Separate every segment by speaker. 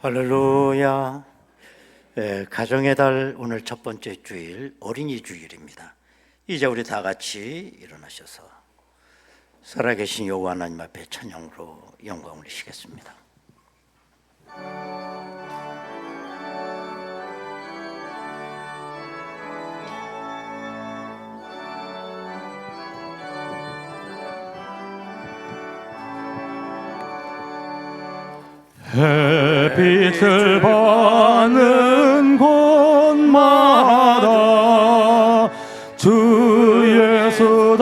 Speaker 1: 할렐루야. 가정의 달 오늘 첫 번째 주일 어린이 주일입니다. 이제 우리 다 같이 일어나셔서 살아계신 여호와 하나님 앞에 찬양으로 영광을 올리시겠습니다.
Speaker 2: 햇빛을 받는 곳마다 주 예수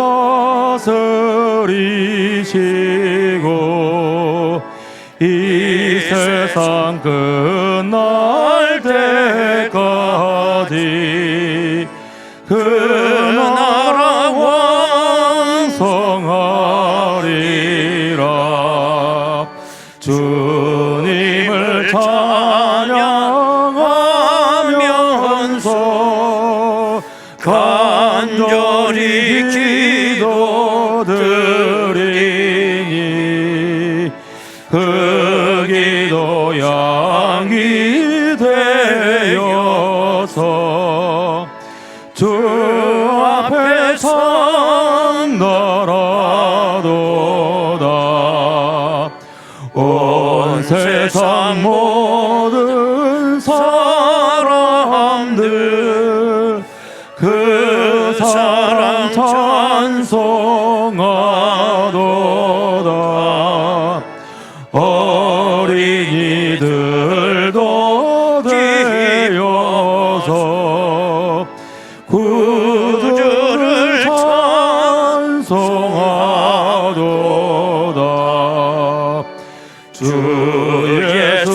Speaker 2: 다스리시고 이 세상 끝날 때까지 그 나라 왕성하리라. 주님을 찬양하면서 간절히 기도드리니 그 기도 양이 되어서 주 앞에 선나라도다. 온 세상 모든 사람들 그 사랑 찬송하도다. 어린이들도 되어서 구주를 찬송하도다. 주 예수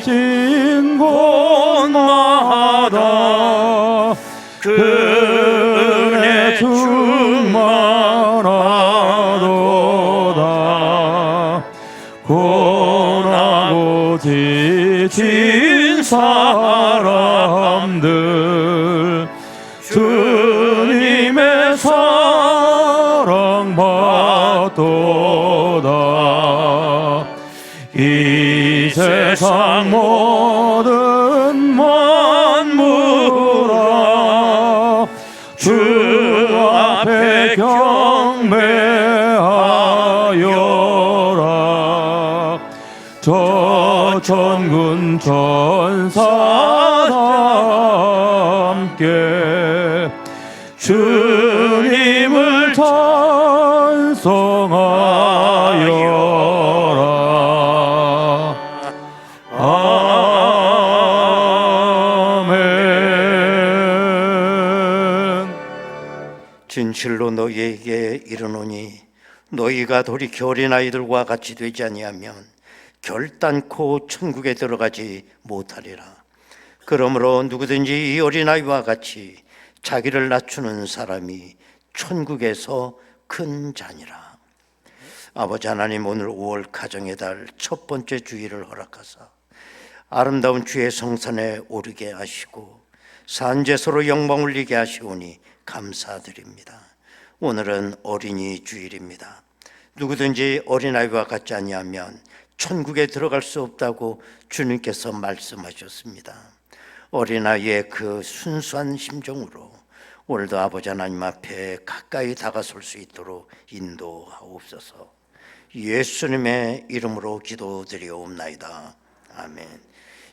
Speaker 2: 계신 곳마다 그 은혜 충만하도다. 고나고 지친 사람들 주님의 사랑 받도다. 이 세상 모든 만물아 주 앞에 경배하여라. 저 천군 천사와 함께 주님을 찬송하여라. 아멘.
Speaker 1: 진실로 너희에게 이르노니 너희가 돌이켜 어린아이들과 같이 되지 아니하면 결단코 천국에 들어가지 못하리라. 그러므로 누구든지 이 어린아이와 같이 자기를 낮추는 사람이 천국에서 큰 자니라. 아버지 하나님, 오늘 5월 가정의 달 첫 번째 주일을 허락하사 아름다운 주의 성산에 오르게 하시고 산제소로 영광 올리게 하시오니 감사드립니다. 오늘은 어린이 주일입니다. 누구든지 어린아이와 같지 아니하면 천국에 들어갈 수 없다고 주님께서 말씀하셨습니다. 어린아이의 그 순수한 심정으로 오늘도 아버지 하나님 앞에 가까이 다가설 수 있도록 인도하옵소서. 예수님의 이름으로 기도드리옵나이다. 아멘.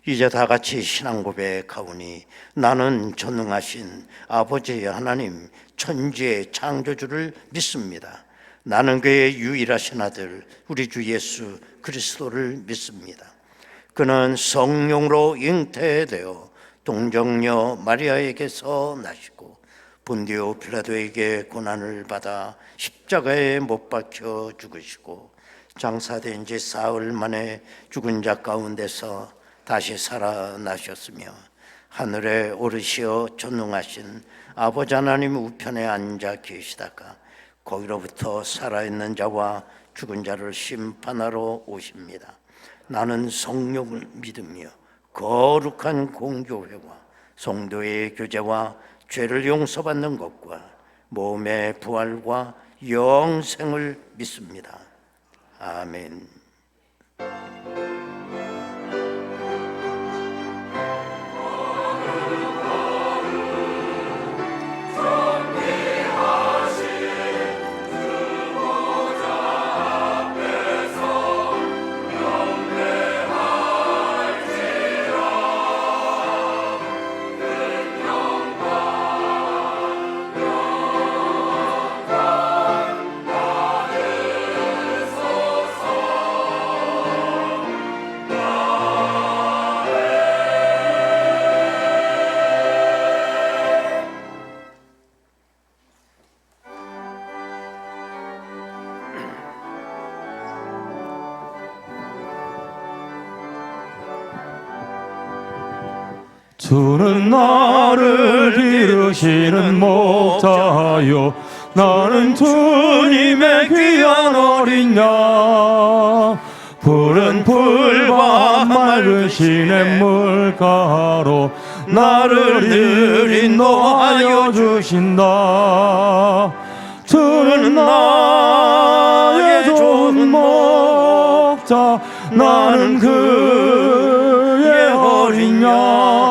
Speaker 1: 이제 다 같이 신앙 고백하오니 나는 전능하신 아버지 하나님 천지의 창조주를 믿습니다. 나는 그의 유일하신 아들 우리 주 예수 그리스도를 믿습니다. 그는 성령으로 잉태되어 동정녀 마리아에게서 나시고 본디오 빌라도에게 고난을 받아 십자가에 못 박혀 죽으시고 장사된 지 사흘 만에 죽은 자 가운데서 다시 살아나셨으며 하늘에 오르시어 전능하신 아버지 하나님 우편에 앉아 계시다가 거기로부터 살아있는 자와 죽은 자를 심판하러 오십니다. 나는 성령을 믿으며 거룩한 공교회와 성도의 교제와 죄를 용서받는 것과 몸의 부활과 영생을 믿습니다. 아멘.
Speaker 2: 주는 나를 기르시는 목자요 나는 주님의 귀한 어린 양 푸른 풀과 맑은 시냇물가로 나를 늘 인도하여 주신다. 주는 나의 좋은 목자 나는 그의 어린 양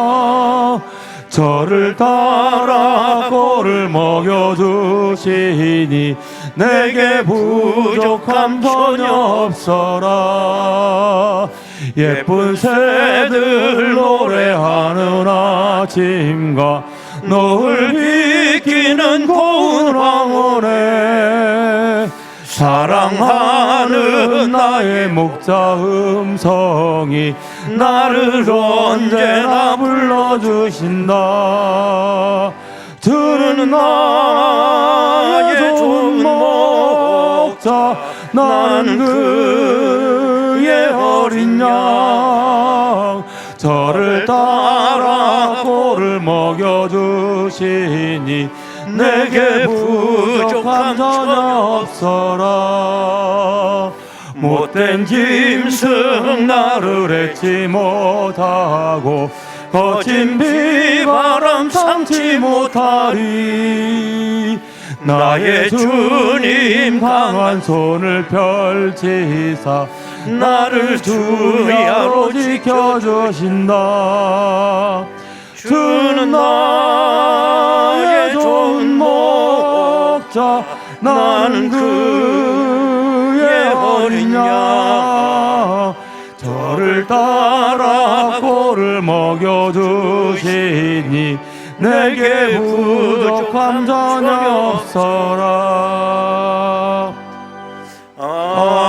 Speaker 2: 저를 따라 꼴을 먹여주시니 내게 부족함 전혀 없어라. 예쁜 새들 노래하는 아침과 노을 비키는 고운 황혼에 사랑하는 나의 목자 음성이 나를 언제나 불러주신다. 주는 나의 좋은 목자 나는 그의 어린 양 저를 따라 꼴을 먹여주시니 내게 부족함 전혀 없어라. 못된 짐승 나를 잊지 못하고 거친 비바람 참지 못하리. 나의 주님 강한 손을 펼치사 나를 주야로 지켜주신다. 주는 나의 좋은 목자 나는 그의 어린 양 저를 따라 꼴을 먹여주시니 내게 부족함 전혀 없어라. 아멘.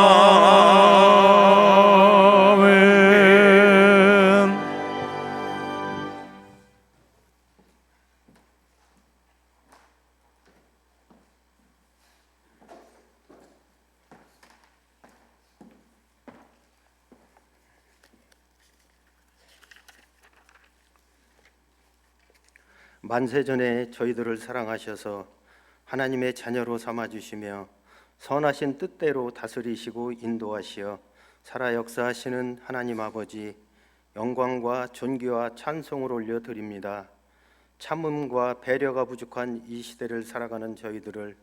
Speaker 3: 만세전에 저희들을 사랑하셔서 하나님의 자녀로 삼아주시며 선하신 뜻대로 다스리시고 인도하시어 살아 역사하시는 하나님 아버지 영광과 존귀와 찬송을 올려드립니다. 참음과 배려가 부족한 이 시대를 살아가는 저희들을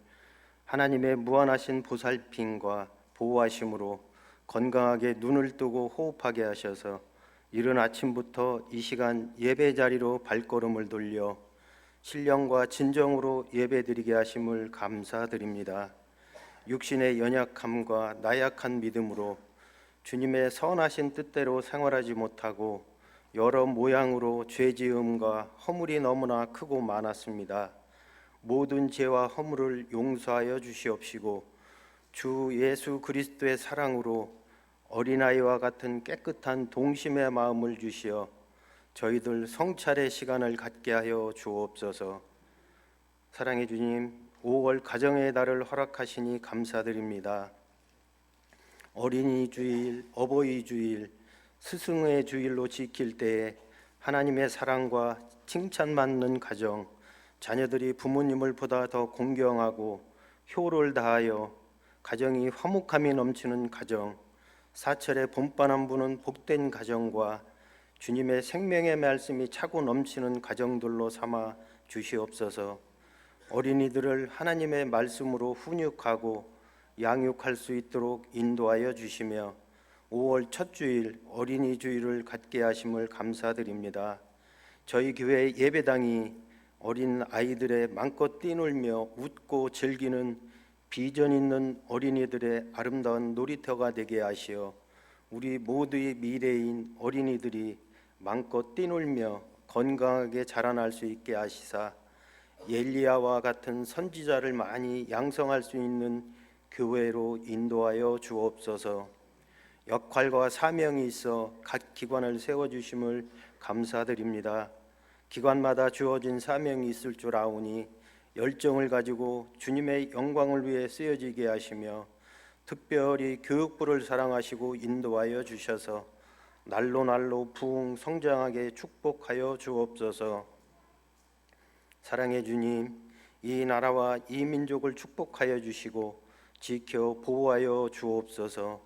Speaker 3: 하나님의 무한하신 보살핌과 보호하심으로 건강하게 눈을 뜨고 호흡하게 하셔서 이른 아침부터 이 시간 예배 자리로 발걸음을 돌려 신령과 진정으로 예배드리게 하심을 감사드립니다. 육신의 연약함과 나약한 믿음으로 주님의 선하신 뜻대로 생활하지 못하고 여러 모양으로 죄지음과 허물이 너무나 크고 많았습니다. 모든 죄와 허물을 용서하여 주시옵시고 주 예수 그리스도의 사랑으로 어린아이와 같은 깨끗한 동심의 마음을 주시어 저희들 성찰의 시간을 갖게 하여 주옵소서. 사랑의 주님, 5월 가정의 달을 허락하시니 감사드립니다. 어린이 주일, 어버이 주일, 스승의 주일로 지킬 때에 하나님의 사랑과 칭찬받는 가정, 자녀들이 부모님을 보다 더 공경하고 효를 다하여 가정이 화목함이 넘치는 가정, 사철의 봄바람 부는 복된 가정과 주님의 생명의 말씀이 차고 넘치는 가정들로 삼아 주시옵소서. 어린이들을 하나님의 말씀으로 훈육하고 양육할 수 있도록 인도하여 주시며 5월 첫 주일 어린이 주일을 갖게 하심을 감사드립니다. 저희 교회 예배당이 어린 아이들의 마음껏 뛰놀며 웃고 즐기는 비전 있는 어린이들의 아름다운 놀이터가 되게 하시어 우리 모두의 미래인 어린이들이 마음껏 뛰놀며 건강하게 자라날 수 있게 하시사 엘리야와 같은 선지자를 많이 양성할 수 있는 교회로 인도하여 주옵소서. 역할과 사명이 있어 각 기관을 세워주심을 감사드립니다. 기관마다 주어진 사명이 있을 줄 아오니 열정을 가지고 주님의 영광을 위해 쓰여지게 하시며 특별히 교육부를 사랑하시고 인도하여 주셔서 날로 부흥 성장하게 축복하여 주옵소서. 사랑의 주님, 이 나라와 이 민족을 축복하여 주시고 지켜 보호하여 주옵소서.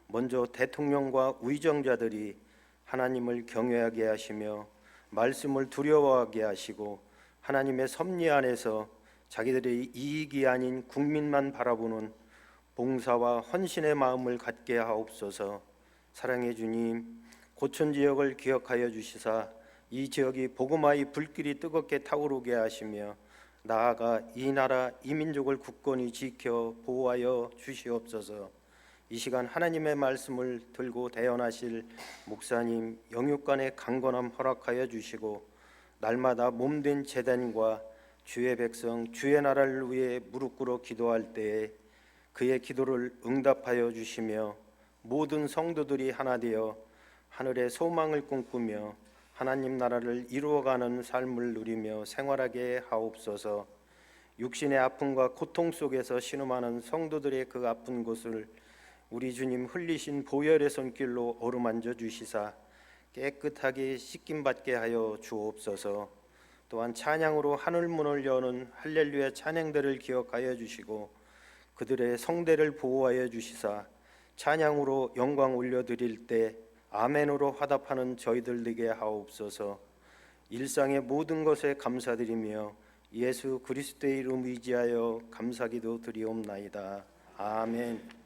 Speaker 3: 먼저 대통령과 위정자들이 하나님을 경외하게 하시며 말씀을 두려워하게 하시고 하나님의 섭리 안에서 자기들의 이익이 아닌 국민만 바라보는 봉사와 헌신의 마음을 갖게 하옵소서. 사랑의 주님, 고촌 지역을 기억하여 주시사 이 지역이 복음화의 불길이 뜨겁게 타오르게 하시며 나아가 이 나라 이 민족을 굳건히 지켜 보호하여 주시옵소서. 이 시간 하나님의 말씀을 들고 대언하실 목사님 영육간의 강건함 허락하여 주시고 날마다 몸된 제단과 주의 백성 주의 나라를 위해 무릎 꿇어 기도할 때에 그의 기도를 응답하여 주시며 모든 성도들이 하나 되어 하늘의 소망을 꿈꾸며 하나님 나라를 이루어가는 삶을 누리며 생활하게 하옵소서. 육신의 아픔과 고통 속에서 신음하는 성도들의 그 아픈 곳을 우리 주님 흘리신 보혈의 손길로 어루만져 주시사 깨끗하게 씻김 받게 하여 주옵소서. 또한 찬양으로 하늘문을 여는 할렐루야 찬양들을 기억하여 주시고 그들의 성대를 보호하여 주시사 찬양으로 영광 올려드릴 때 아멘으로 화답하는 저희들 되게 하옵소서. 일상의 모든 것에 감사드리며 예수 그리스도의 이름 의지하여 감사기도 드리옵나이다. 아멘.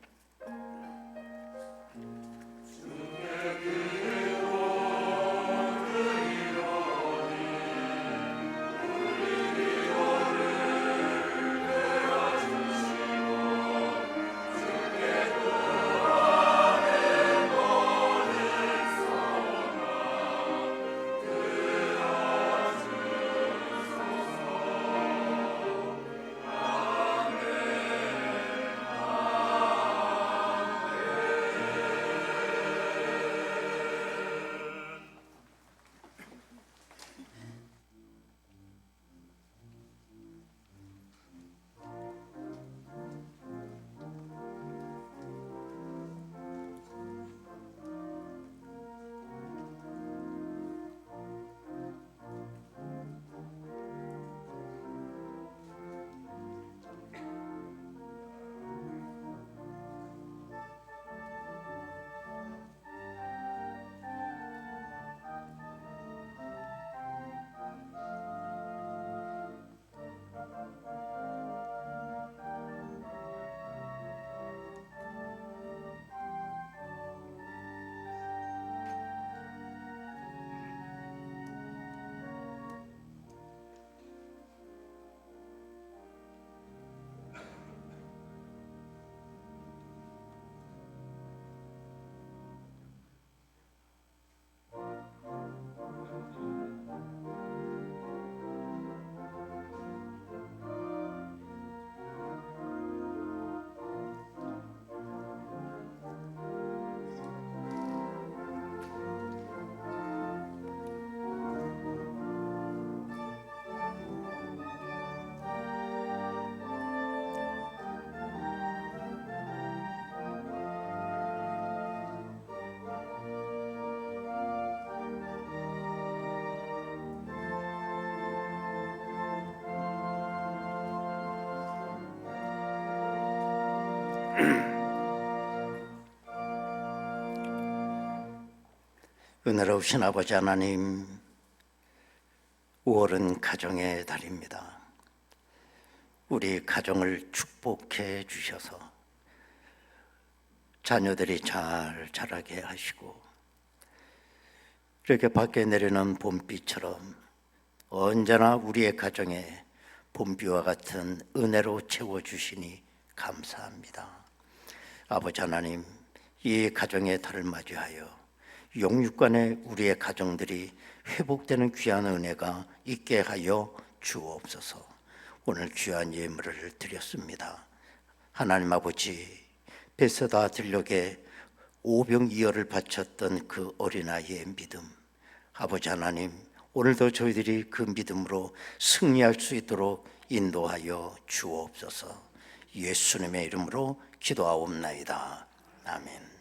Speaker 1: 은혜로우신 아버지 하나님, 5월은 가정의 달입니다. 우리 가정을 축복해 주셔서 자녀들이 잘 자라게 하시고 이렇게 밖에 내리는 봄비처럼 언제나 우리의 가정에 봄비와 같은 은혜로 채워주시니 감사합니다. 아버지 하나님, 이 가정의 달을 맞이하여 영육간에 우리의 가정들이 회복되는 귀한 은혜가 있게 하여 주옵소서. 오늘 귀한 예물을 드렸습니다. 하나님 아버지, 베세다 들녘에 오병이어를 바쳤던 그 어린아이의 믿음, 아버지 하나님, 오늘도 저희들이 그 믿음으로 승리할 수 있도록 인도하여 주옵소서. 예수님의 이름으로 기도하옵나이다. 아멘.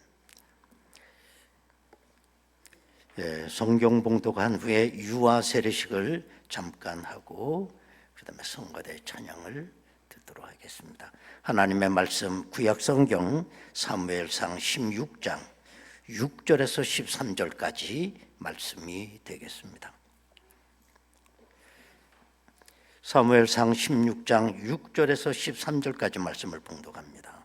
Speaker 1: 성경 봉독한 후에 유아 세례식을 잠깐 하고 그다음에 성가대 찬양을 듣도록 하겠습니다. 하나님의 말씀 구약 성경 사무엘상 16장 6절에서 13절까지 말씀이 되겠습니다. 사무엘상 16장 6절에서 13절까지 말씀을 봉독합니다.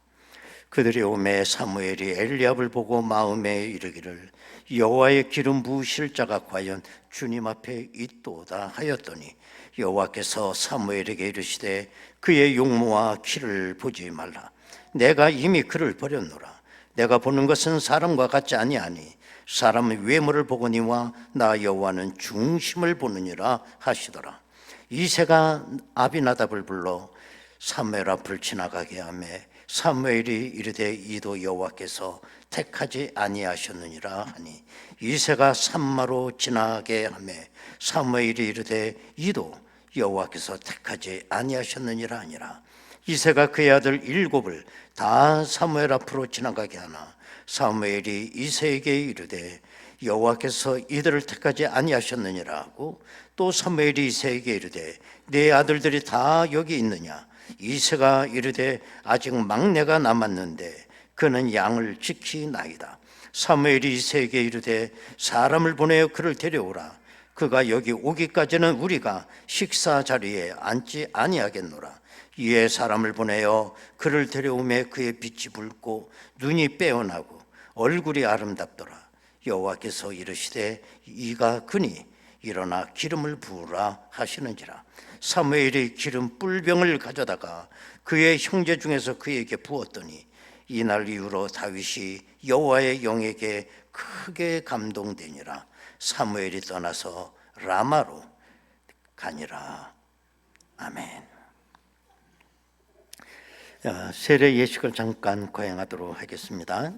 Speaker 1: 그들이 오매 사무엘이 엘리압을 보고 마음에 이르기를 여호와의 기름 부으실 자가 과연 주님 앞에 있도다 하였더니 여호와께서 사무엘에게 이르시되 그의 용모와 키를 보지 말라. 내가 이미 그를 버렸노라. 내가 보는 것은 사람과 같지 아니하니 사람의 외모를 보거니와 나 여호와는 중심을 보느니라 하시더라. 이새가 아비나답을 불러 사무엘 앞을 지나가게 하매 사무엘이 이르되 이도 여호와께서 택하지 아니하셨느니라 하니 이새가 산마로 지나게 하매 사무엘이 이르되 이도 여호와께서 택하지 아니하셨느니라 하니라. 이새가 그의 아들 7을 다 사무엘 앞으로 지나가게 하나 사무엘이 이새에게 이르되 여호와께서 이들을 택하지 아니하셨느니라 하고 또 사무엘이 이새에게 이르되 네 아들들이 다 여기 있느냐. 이새가 이르되 아직 막내가 남았는데 그는 양을 지키나이다. 사무엘이 이새에게 이르되 사람을 보내어 그를 데려오라. 그가 여기 오기까지는 우리가 식사 자리에 앉지 아니하겠노라. 이에 사람을 보내어 그를 데려오매 그의 빛이 붉고 눈이 빼어나고 얼굴이 아름답더라. 여호와께서 이르시되 이가 그니 일어나 기름을 부으라 하시는지라. 사무엘이 기름 뿔병을 가져다가 그의 형제 중에서 그에게 부었더니 이날 이후로 다윗이 여호와의 영에게 크게 감동되니라. 사무엘이 떠나서 라마로 가니라. 아멘. 세례 예식을 잠깐 거행하도록 하겠습니다.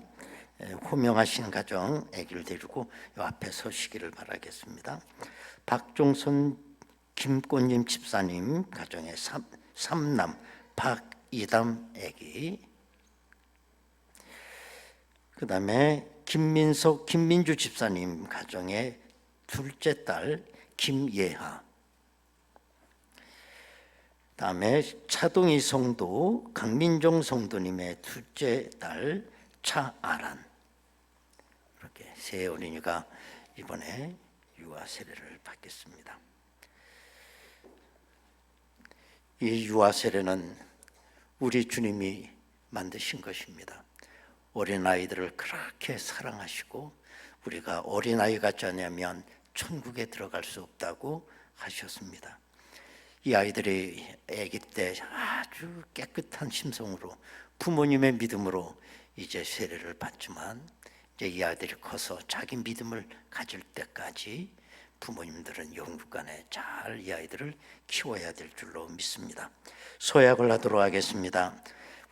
Speaker 1: 호명하신 가정 아기를 데리고 이 앞에 서시기를 바라겠습니다. 박종선 김꽃님 집사님 가정의 삼남 박이담 아기, 그 다음에 김민석 김민주 집사님 가정의 둘째 딸 김예하, 다음에 차동희 성도 강민종 성도님의 둘째 딸 차아란, 이렇게 세 어린이가 이번에 유아 세례를 받겠습니다. 이 유아 세례는 우리 주님이 만드신 것입니다. 어린아이들을 그렇게 사랑하시고 우리가 어린아이 같지 않으면 천국에 들어갈 수 없다고 하셨습니다. 이 아이들이 아기 때 아주 깨끗한 심성으로 부모님의 믿음으로 이제 세례를 받지만 이제 이 아이들이 커서 자기 믿음을 가질 때까지 부모님들은 영육간에 잘 이 아이들을 키워야 될 줄로 믿습니다. 서약을 하도록 하겠습니다.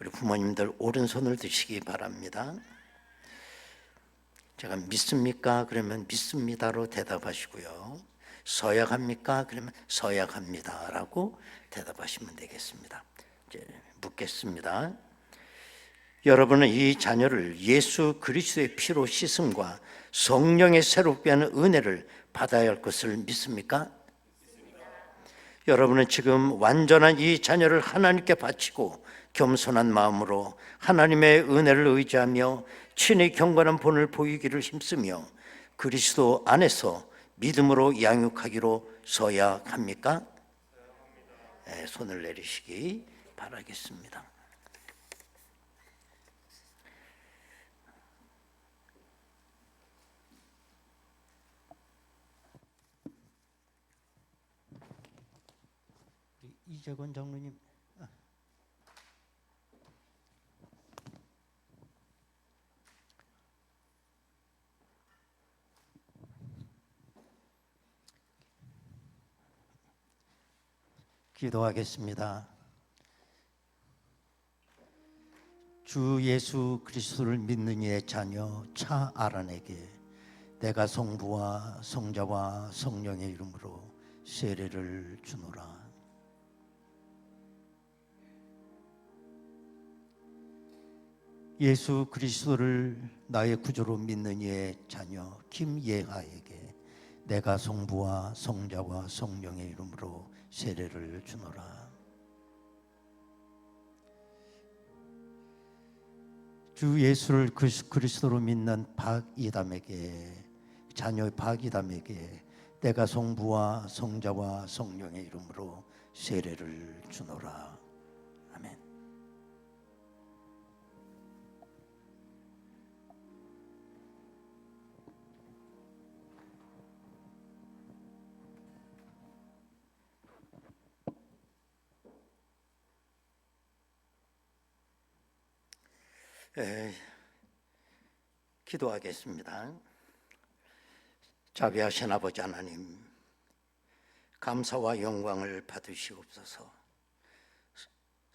Speaker 1: 우리 부모님들 오른손을 드시기 바랍니다. 제가 믿습니까? 그러면 믿습니다로 대답하시고요. 서약합니까? 그러면 서약합니다 라고 대답하시면 되겠습니다. 이제 묻겠습니다. 여러분은 이 자녀를 예수 그리스도의 피로 씻음과 성령의 새롭게 하는 은혜를 받아야 할 것을 믿습니까? 여러분은 지금 완전한 이 자녀를 하나님께 바치고 겸손한 마음으로 하나님의 은혜를 의지하며 친히 경건한 본을 보이기를 힘쓰며 그리스도 안에서 믿음으로 양육하기로 서약합니까? 네, 손을 내리시기 바라겠습니다. 이재권 장로님, 기도하겠습니다. 주 예수 그리스도를 믿는 이의 자녀 차아란에게 내가 성부와 성자와 성령의 이름으로 세례를 주노라. 예수 그리스도를 나의 구주로 믿는 이의 자녀 김예하에게 내가 성부와 성자와 성령의 이름으로 세례를 주노라. 주 예수를 그리스도로 믿는 박이담에게, 자녀 박이담에게 내가 성부와 성자와 성령의 이름으로 세례를 주노라. 아멘. 기도하겠습니다. 자비하신 아버지 하나님, 감사와 영광을 받으시옵소서.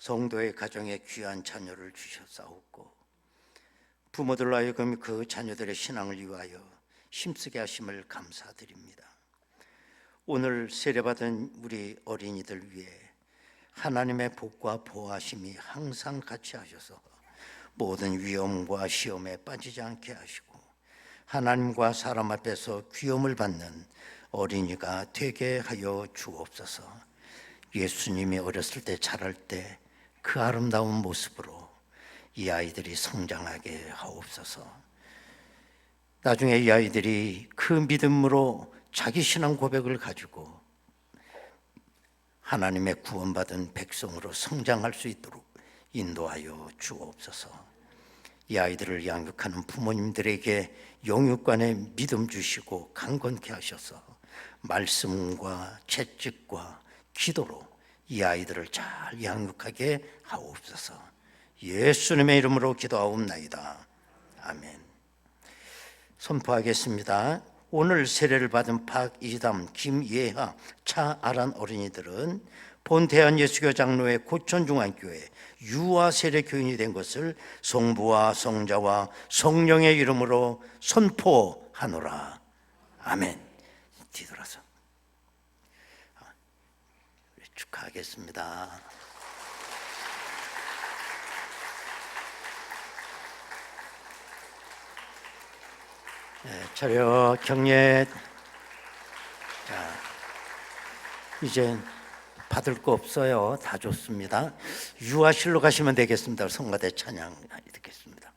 Speaker 1: 성도의 가정에 귀한 자녀를 주셨사옵고 부모들로 하여금 그 자녀들의 신앙을 위하여 힘쓰게 하심을 감사드립니다. 오늘 세례받은 우리 어린이들 위해 하나님의 복과 보호하심이 항상 같이 하셔서 모든 위험과 시험에 빠지지 않게 하시고 하나님과 사람 앞에서 귀염을 받는 어린이가 되게 하여 주옵소서. 예수님이 어렸을 때 자랄 때 그 아름다운 모습으로 이 아이들이 성장하게 하옵소서. 나중에 이 아이들이 그 믿음으로 자기 신앙 고백을 가지고 하나님의 구원받은 백성으로 성장할 수 있도록 인도하여 주옵소서. 이 아이들을 양육하는 부모님들에게 영육간의 믿음 주시고 강건케 하셔서 말씀과 채찍과 기도로 이 아이들을 잘 양육하게 하옵소서. 예수님의 이름으로 기도하옵나이다. 아멘. 선포하겠습니다. 오늘 세례를 받은 박이담, 김예하, 차아란 어린이들은 본 대한예수교 장로회 고천중앙교회 유아 세례 교인이 된 것을 성부와 성자와 성령의 이름으로 선포하노라. 아멘. 뒤돌아서 축하하겠습니다. 차려 경례. 자, 이제 받을 거 없어요. 다 줬습니다. 유아실로 가시면 되겠습니다. 성가대 찬양 듣겠습니다.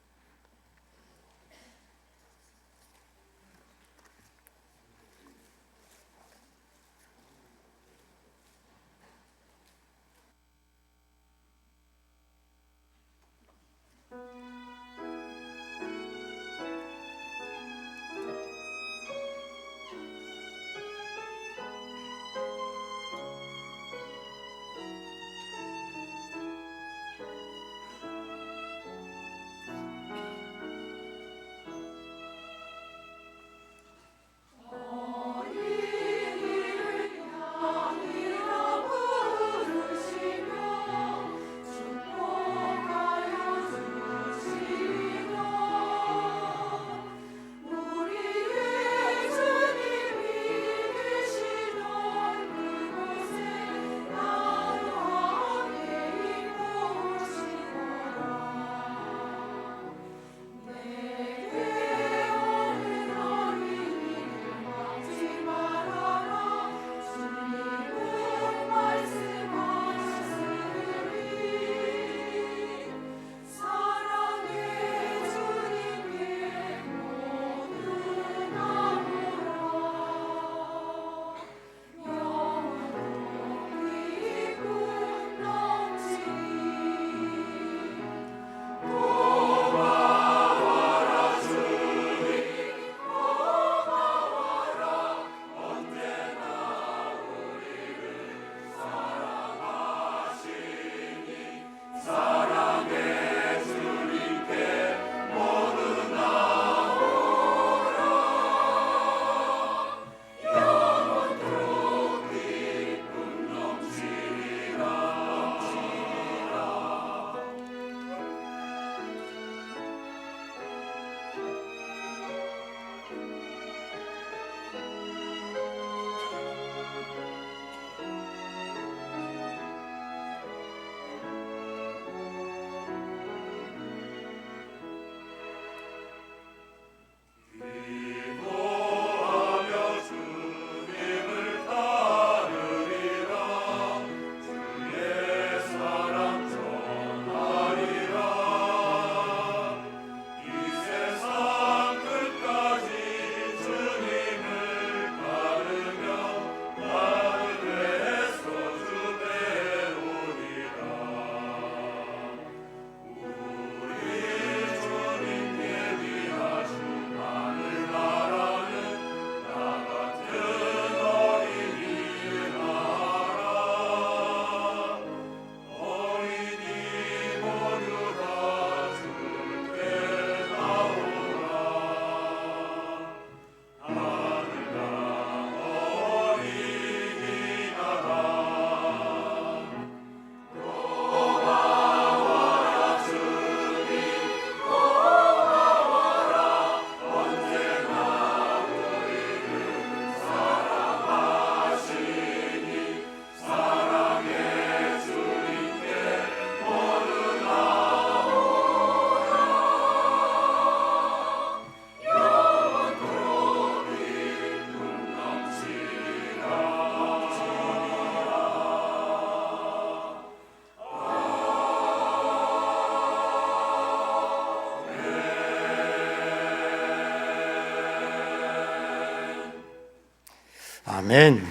Speaker 1: 아멘.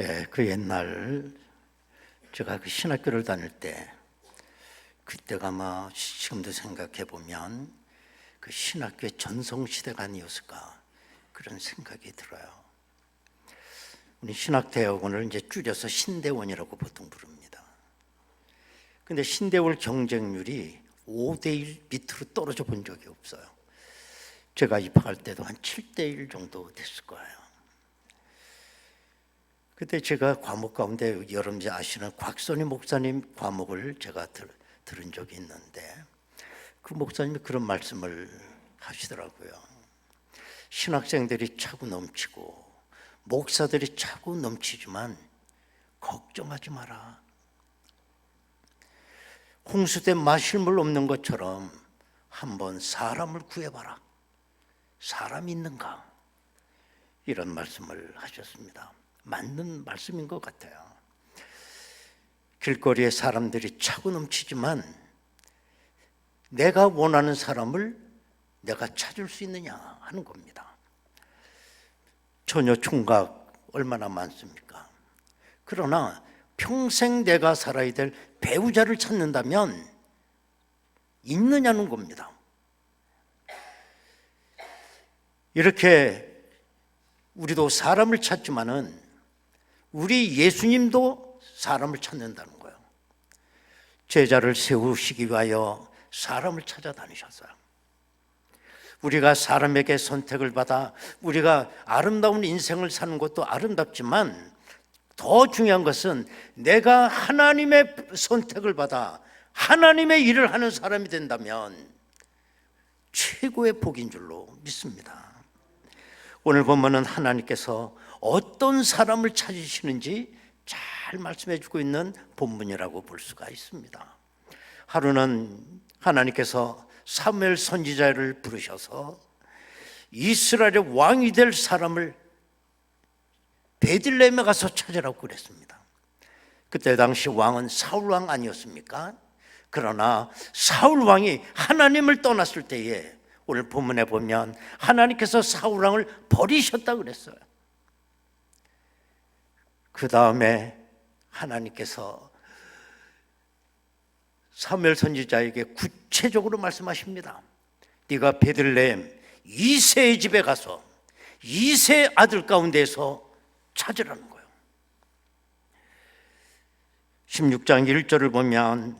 Speaker 1: 예, 그 옛날 제가 그 신학교를 다닐 때 그때가 아마 지금도 생각해 보면 그 신학교의 전성시대가 아니었을까 그런 생각이 들어요. 우리 신학대학원을 이제 줄여서 신대원이라고 보통 부릅니다. 근데 신대원 경쟁률이 5대1 밑으로 떨어져 본 적이 없어요. 제가 입학할 때도 한 7대1 정도 됐을 거예요. 그때 제가 과목 가운데 여러분이 아시는 곽선희 목사님 과목을 제가 들은 적이 있는데 그 목사님이 그런 말씀을 하시더라고요. 신학생들이 차고 넘치고 목사들이 차고 넘치지만 걱정하지 마라. 홍수 때 마실 물 없는 것처럼 한번 사람을 구해봐라. 사람이 있는가? 이런 말씀을 하셨습니다. 맞는 말씀인 것 같아요. 길거리에 사람들이 차고 넘치지만 내가 원하는 사람을 내가 찾을 수 있느냐 하는 겁니다. 처녀 총각 얼마나 많습니까? 그러나 평생 내가 살아야 될 배우자를 찾는다면 있느냐는 겁니다. 이렇게 우리도 사람을 찾지만은 우리 예수님도 사람을 찾는다는 거예요. 제자를 세우시기 위하여 사람을 찾아다니셨어요. 우리가 사람에게 선택을 받아 우리가 아름다운 인생을 사는 것도 아름답지만 더 중요한 것은 내가 하나님의 선택을 받아 하나님의 일을 하는 사람이 된다면 최고의 복인 줄로 믿습니다. 오늘 보면은 하나님께서 어떤 사람을 찾으시는지 잘 말씀해 주고 있는 본문이라고 볼 수가 있습니다. 하루는 하나님께서 사무엘 선지자를 부르셔서 이스라엘의 왕이 될 사람을 베들레헴에 가서 찾으라고 그랬습니다. 그때 당시 왕은 사울 왕 아니었습니까? 그러나 사울 왕이 하나님을 떠났을 때에 오늘 본문에 보면 하나님께서 사울 왕을 버리셨다고 그랬어요. 그 다음에 하나님께서 사무엘 선지자에게 구체적으로 말씀하십니다. 네가 베들레헴 이새의 집에 가서 이새의 아들 가운데서 찾으라는 거예요. 16장 1절을 보면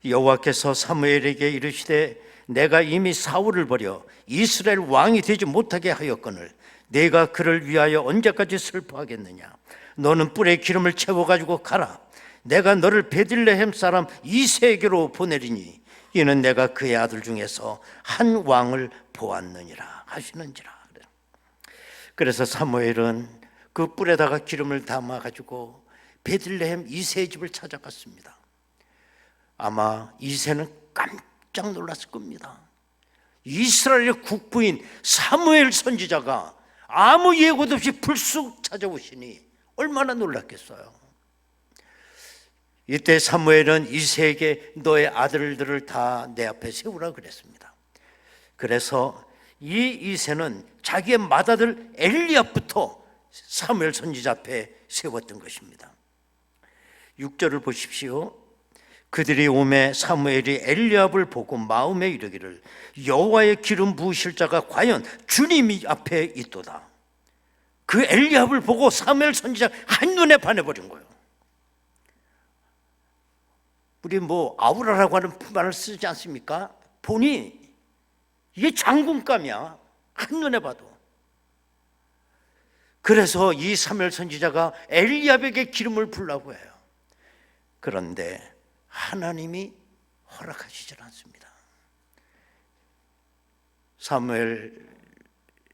Speaker 1: 여호와께서 사무엘에게 이르시되 내가 이미 사울을 버려 이스라엘 왕이 되지 못하게 하였거늘 내가 그를 위하여 언제까지 슬퍼하겠느냐. 너는 뿔에 기름을 채워가지고 가라. 내가 너를 베들레헴 사람 이새에게로 보내리니 이는 내가 그의 아들 중에서 한 왕을 보았느니라 하시는지라. 그래서 사무엘은 그 뿔에다가 기름을 담아가지고 베들레헴 이새의 집을 찾아갔습니다. 아마 이새는 깜짝 놀랐을 겁니다. 이스라엘의 국부인 사무엘 선지자가 아무 예고도 없이 불쑥 찾아오시니 얼마나 놀랐겠어요. 이때 사무엘은 이새에게 너의 아들들을 다 내 앞에 세우라 그랬습니다. 그래서 이 이새는 자기의 맏아들 엘리압부터 사무엘 선지자 앞에 세웠던 것입니다. 6절을 보십시오. 그들이 오매 사무엘이 엘리압을 보고 마음에 이르기를 여호와의 기름 부으실 자가 과연 주님 앞에 있도다. 그 엘리압을 보고 사무엘 선지자 한눈에 반해버린 거예요. 우리 아우라라고 하는 말을 쓰지 않습니까? 보니 이게 장군감이야. 한눈에 봐도. 그래서 이 사무엘 선지자가 엘리압에게 기름을 부으려고 해요. 그런데 하나님이 허락하시질 않습니다. 사무엘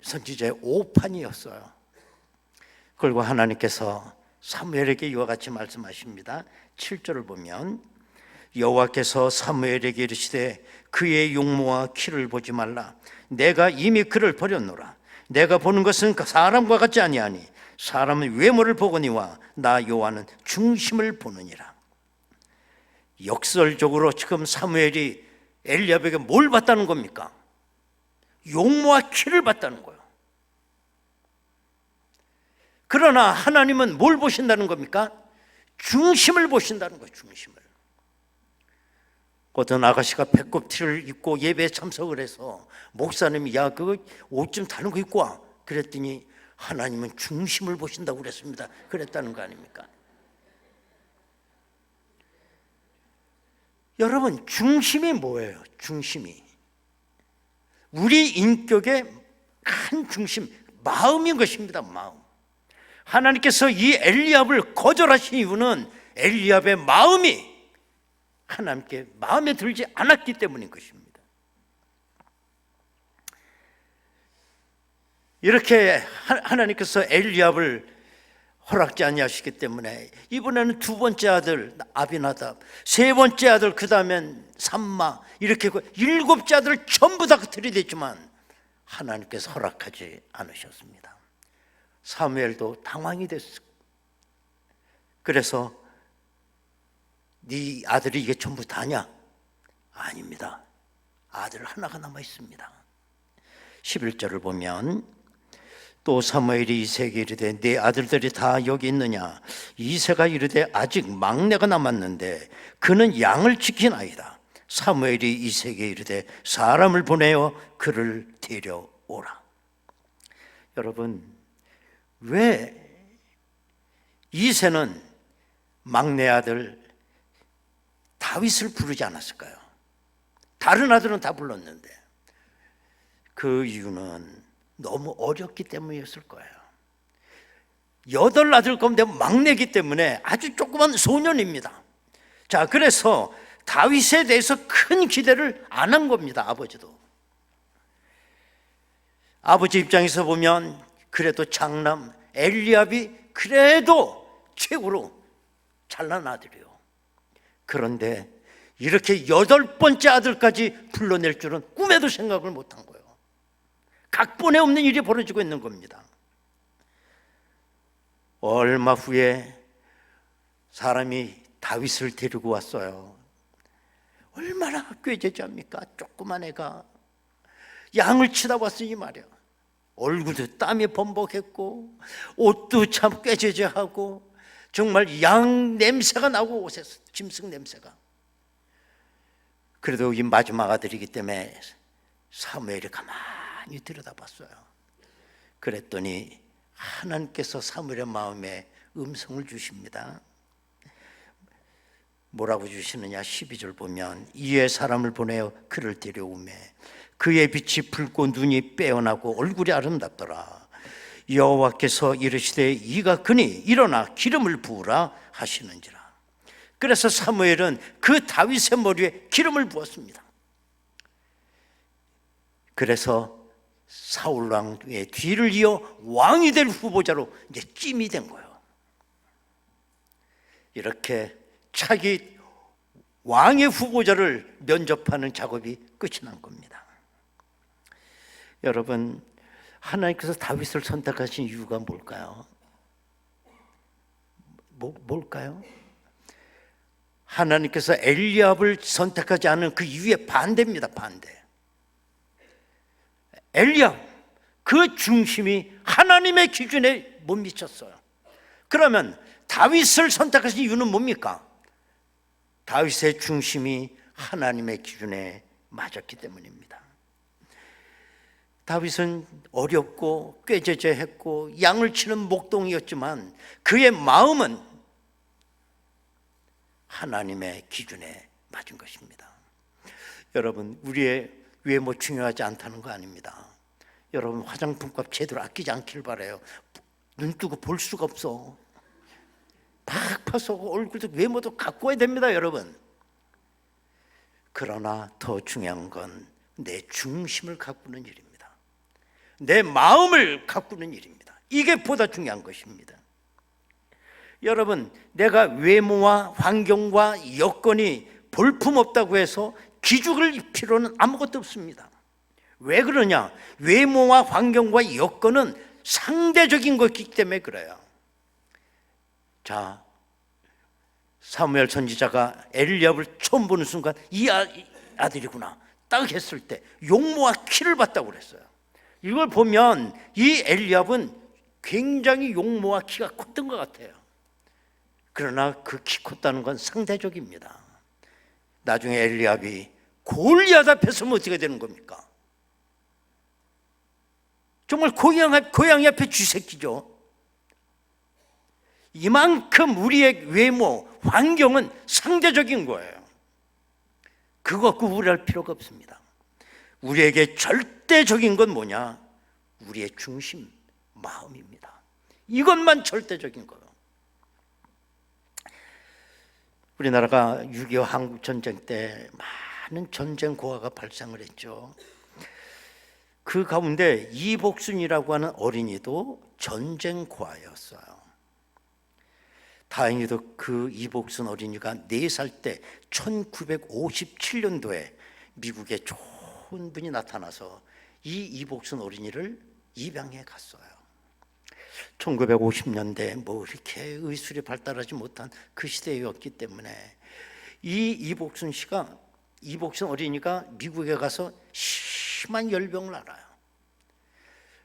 Speaker 1: 선지자의 오판이었어요. 그리고 하나님께서 사무엘에게 이와 같이 말씀하십니다. 7절을 보면 여호와께서 사무엘에게 이르시되 그의 용모와 키를 보지 말라. 내가 이미 그를 버렸노라. 내가 보는 것은 사람과 같지 아니하니 사람은 외모를 보거니와 나 여호와는 중심을 보느니라. 역설적으로 지금 사무엘이 엘리압에게 뭘 봤다는 겁니까? 용모와 키를 봤다는 거예요. 그러나 하나님은 뭘 보신다는 겁니까? 중심을 보신다는 거예요. 중심을. 어떤 아가씨가 배꼽티를 입고 예배에 참석을 해서 목사님이 야 그거 옷 좀 다른 거 입고 와 그랬더니 하나님은 중심을 보신다고 그랬습니다. 그랬다는 거 아닙니까? 여러분, 중심이 뭐예요? 중심이 우리 인격의 큰 중심, 마음인 것입니다. 마음. 하나님께서 이 엘리압을 거절하신 이유는 엘리압의 마음이 하나님께 마음에 들지 않았기 때문인 것입니다. 이렇게 하나님께서 엘리압을 허락지 아니하시기 때문에 이번에는 두 번째 아들 아비나답, 세 번째 아들 그 다음엔 삼마, 이렇게 일곱째 아들 전부 다 들이댔지만 하나님께서 허락하지 않으셨습니다. 사무엘도 당황이 됐어요. 그래서 네 아들이 이게 전부 다냐? 아닙니다. 아들 하나가 남아 있습니다. 11절을 보면 또 사무엘이 이새에게 이르되 네 아들들이 다 여기 있느냐? 이새가 이르되 아직 막내가 남았는데 그는 양을 지키나이다. 사무엘이 이새에게 이르되 사람을 보내어 그를 데려오라. 여러분, 왜 이새는 막내 아들 다윗을 부르지 않았을까요? 다른 아들은 다 불렀는데 그 이유는 너무 어렸기 때문이었을 거예요. 8 아들 가운데 막내이기 때문에 아주 조그만 소년입니다. 자, 그래서 다윗에 대해서 큰 기대를 안 한 겁니다. 아버지도. 아버지 입장에서 보면 그래도 장남 엘리압이 그래도 최고로 잘난 아들이에요. 그런데 이렇게 8번째 아들까지 불러낼 줄은 꿈에도 생각을 못한 거예요. 각본에 없는 일이 벌어지고 있는 겁니다. 얼마 후에 사람이 다윗을 데리고 왔어요. 얼마나 꾀죄죄합니까? 조그만 애가 양을 치다 왔으니 말이야. 얼굴도 땀이 범벅했고 옷도 참 꾀죄죄하고 정말 양 냄새가 나고 옷에서 짐승 냄새가. 그래도 이 마지막 아들이기 때문에 사무엘이 가만히 들여다봤어요. 그랬더니 하나님께서 사무엘의 마음에 음성을 주십니다. 뭐라고 주시느냐? 12절 보면 이에 사람을 보내어 그를 데려오매 그의 빛이 붉고 눈이 빼어나고 얼굴이 아름답더라. 여호와께서 이르시되 이가 그니 일어나 기름을 부으라 하시는지라. 그래서 사무엘은 그 다윗의 머리에 기름을 부었습니다. 그래서 사울 왕의 뒤를 이어 왕이 될 후보자로 이제 찜이 된 거예요. 이렇게 차기 왕의 후보자를 면접하는 작업이 끝이 난 겁니다. 여러분, 하나님께서 다윗을 선택하신 이유가 뭘까요? 뭘까요? 하나님께서 엘리압을 선택하지 않은 그 이유의 반대입니다. 반대. 엘리압, 그 중심이 하나님의 기준에 못 미쳤어요. 그러면 다윗을 선택하신 이유는 뭡니까? 다윗의 중심이 하나님의 기준에 맞았기 때문입니다. 다윗은 어렵고 꾀죄죄했고 양을 치는 목동이었지만 그의 마음은 하나님의 기준에 맞은 것입니다. 여러분, 우리의 외모 중요하지 않다는 거 아닙니다. 여러분, 화장품값 제대로 아끼지 않기를 바라요. 눈 뜨고 볼 수가 없어. 팍 파서 얼굴도 외모도 가꿔야 됩니다, 여러분. 그러나 더 중요한 건 내 중심을 가꾸는 일입니다. 내 마음을 가꾸는 일입니다. 이게 보다 중요한 것입니다. 여러분, 내가 외모와 환경과 여건이 볼품없다고 해서 기죽을 필요는 아무것도 없습니다. 왜 그러냐? 외모와 환경과 여건은 상대적인 것이기 때문에 그래요. 자, 사무엘 선지자가 엘리압을 처음 보는 순간 이 아들이구나. 딱 했을 때 용모와 키를 봤다고 그랬어요. 이걸 보면 이 엘리압은 굉장히 용모와 키가 컸던 것 같아요. 그러나 그 키 컸다는 건 상대적입니다. 나중에 엘리압이 골리앗 앞에 서면 어떻게 되는 겁니까? 정말 고양이 앞에 쥐새끼죠. 이만큼 우리의 외모, 환경은 상대적인 거예요. 그거 갖고 우려할 필요가 없습니다. 우리에게 절대적인 건 뭐냐? 우리의 중심, 마음입니다. 이것만 절대적인 거예요. 우리나라가 6.25 한국전쟁 때 많은 전쟁 고아가 발생을 했죠. 그 가운데 이복순이라고 하는 어린이도 전쟁 고아였어요. 다행히도 그 이복순 어린이가 4살 때 1957년도에 미국에 좋은 분이 나타나서 이 이복순 어린이를 입양해 갔어요. 1950년대 뭐 이렇게 의술이 발달하지 못한 그 시대였기 때문에 이 이복순 어린이가 미국에 가서 심한 열병을 앓아요.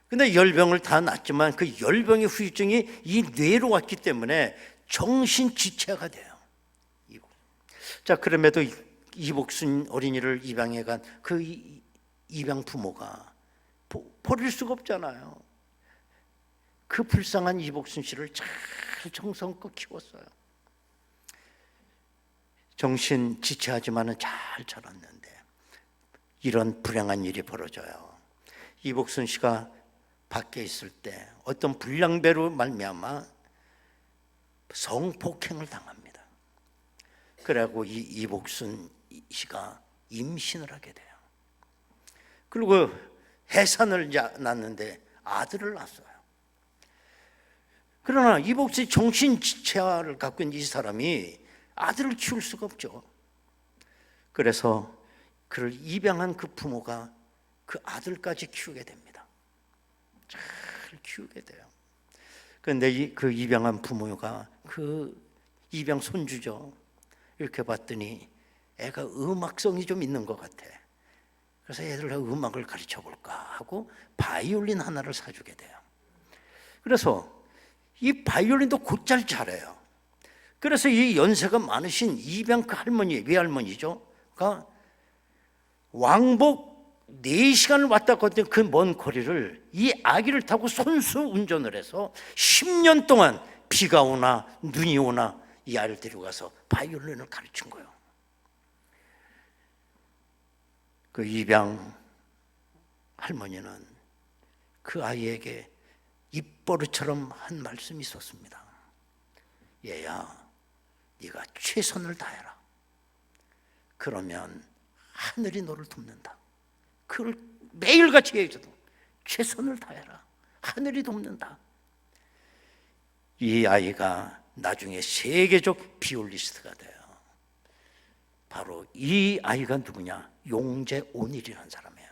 Speaker 1: 근데 열병을 다 낫지만 그 열병의 후유증이 이 뇌로 왔기 때문에 정신지체가 돼요. 자, 그럼에도 이복순 어린이를 입양해 간 그 입양 부모가 버릴 수가 없잖아요. 그 불쌍한 이복순 씨를 잘 정성껏 키웠어요. 정신 지체하지만은 잘 자랐는데 이런 불행한 일이 벌어져요. 이복순 씨가 밖에 있을 때 어떤 불량배로 말미암아 성폭행을 당합니다. 그래갖고 이 이복순 씨가 임신을 하게 돼요. 그리고 해산을 낳는데 아들을 낳았어요. 그러나 이복순이 정신지체를 갖고 있는 이 사람이 아들을 키울 수가 없죠. 그래서 그를 입양한 그 부모가 그 아들까지 키우게 됩니다. 잘 키우게 돼요. 그런데 그 입양한 부모가 그 입양 손주죠. 이렇게 봤더니 애가 음악성이 좀 있는 것 같아. 그래서 애들 음악을 가르쳐 볼까 하고 바이올린 하나를 사주게 돼요. 그래서 이 바이올린도 곧잘 잘해요. 그래서 이 연세가 많으신 입양 그 할머니, 외할머니죠. 가 왕복 4시간을 왔다 갔다 그 먼 거리를 이 아기를 타고 손수 운전을 해서 10년 동안 비가 오나 눈이 오나 이 아이를 데려가서 바이올린을 가르친 거예요. 그 입양 할머니는 그 아이에게 입버릇처럼 한 말씀이 있었습니다. 얘야, 네가 최선을 다해라. 그러면 하늘이 너를 돕는다. 그걸 매일같이 얘기해줘도 최선을 다해라. 하늘이 돕는다. 이 아이가 나중에 세계적 비올리스트가 돼요. 바로 이 아이가 누구냐? 용재온일이라는 사람이에요.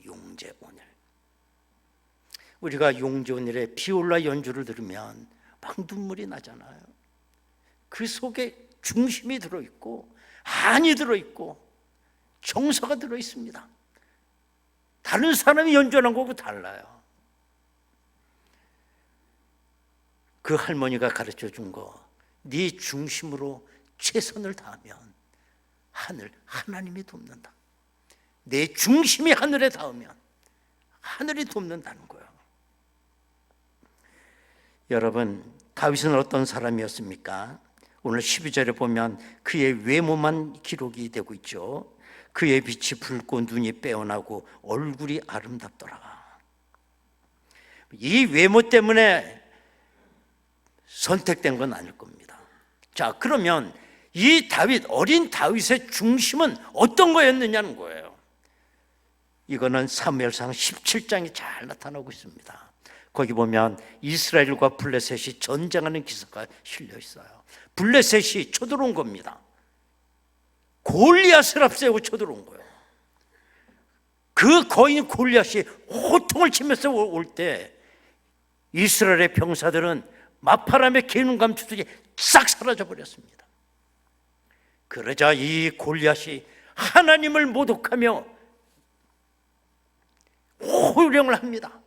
Speaker 1: 용재온일. 우리가 용재온일의 비올라 연주를 들으면 막 눈물이 나잖아요. 그 속에 중심이 들어있고 한이 들어있고 정서가 들어있습니다. 다른 사람이 연주하는 거하고 달라요. 그 할머니가 가르쳐 준 거, 네 중심으로 최선을 다하면 하나님이 돕는다. 내 중심이 하늘에 닿으면 하늘이 돕는다는 거예요. 여러분, 다윗은 어떤 사람이었습니까? 오늘 12절에 보면 그의 외모만 기록이 되고 있죠. 그의 빛이 붉고 눈이 빼어나고 얼굴이 아름답더라. 이 외모 때문에 선택된 건 아닐 겁니다. 자, 그러면 이 다윗, 어린 다윗의 중심은 어떤 거였느냐는 거예요. 이거는 사무엘상 17장에 잘 나타나고 있습니다. 거기 보면 이스라엘과 블레셋이 전쟁하는 기사가 실려 있어요. 블레셋이 쳐들어온 겁니다. 골리앗을 앞세우고 쳐들어온 거예요. 그 거인 골리앗이 호통을 치면서 올 때 이스라엘의 병사들은 마파람의 개눈 감추듯이 싹 사라져 버렸습니다. 그러자 이 골리앗이 하나님을 모독하며 호령을 합니다.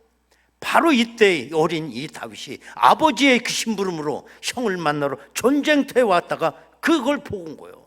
Speaker 1: 바로 이때 어린 이 다윗이 아버지의 그 심부름으로 형을 만나러 전쟁터에 왔다가 그걸 보고 온 거예요.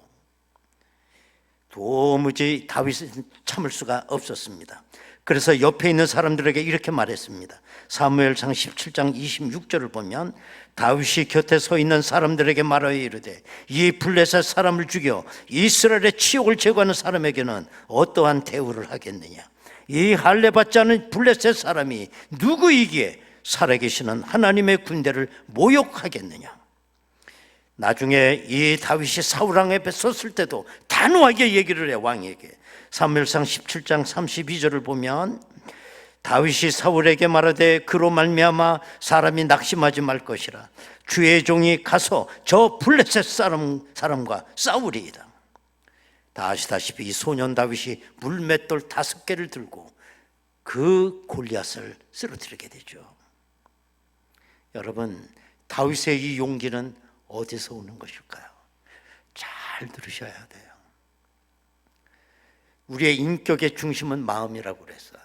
Speaker 1: 도무지 다윗은 참을 수가 없었습니다. 그래서 옆에 있는 사람들에게 이렇게 말했습니다. 사무엘상 17장 26절을 보면 다윗이 곁에 서 있는 사람들에게 말하여 이르되 이 블레셋 사람을 죽여 이스라엘의 치욕을 제거하는 사람에게는 어떠한 대우를 하겠느냐. 이 할례 받지 않은 블레셋 사람이 누구이기에 살아계시는 하나님의 군대를 모욕하겠느냐. 나중에 이 다윗이 사울왕 앞에 섰을 때도 단호하게 얘기를 해. 왕에게 사무엘상 17장 32절을 보면 다윗이 사울에게 말하되 그로 말미암아 사람이 낙심하지 말 것이라. 주의 종이 가서 저 블레셋 사람과 싸우리이다. 다 아시다시피 이 소년 다윗이 물맷돌 5개를 들고 그 골리앗을 쓰러뜨리게 되죠. 여러분, 다윗의 이 용기는 어디서 오는 것일까요? 잘 들으셔야 돼요. 우리의 인격의 중심은 마음이라고 그랬어요.